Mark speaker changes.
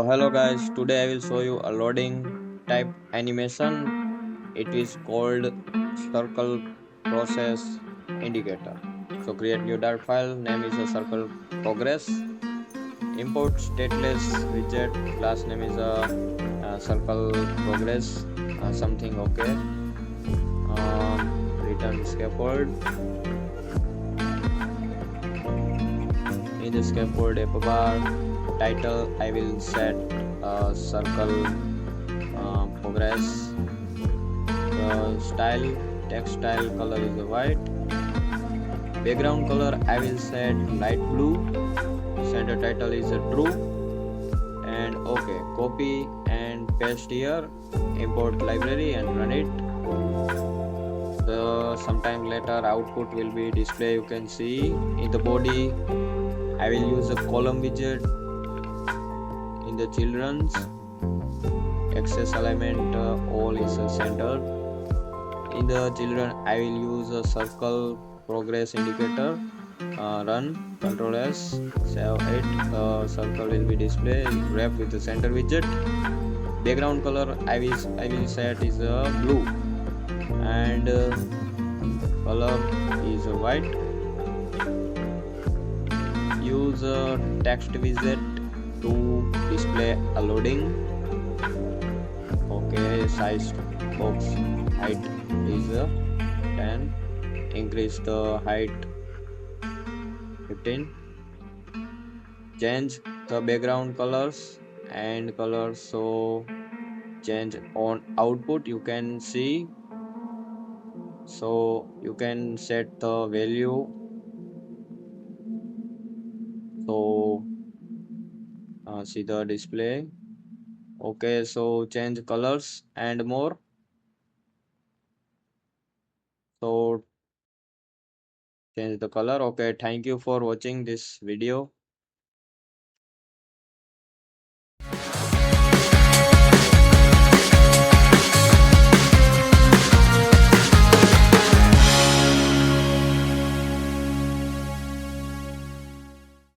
Speaker 1: Hello guys, today I will show you a loading type animation. It is called circle process indicator. So create new dart file, name is a circle progress. Import stateless widget, class name is circle progress, something okay. Return scaffold. In the scaffold app bar, title I will set circle progress. The style, text style color is white. Background color I will set light blue. Center title is true. And okay, copy and paste here. Import library and run it. Sometime later output will be display. You can see in the body I will use a column widget. In the children's access alignment all is centered. In the children I will use a circle progress indicator. Run Ctrl S, save it. Circle will be displayed. Wrap with the center widget. Background color I will set is blue and color is white. Use a text widget to display a loading. Okay, size box height is 10. Increase the height 15. Change the background colors and colors, so change on output you can see, so you can set the value, so see the display. Okay, so change colors and more, so change the color. Okay, thank you for watching this video.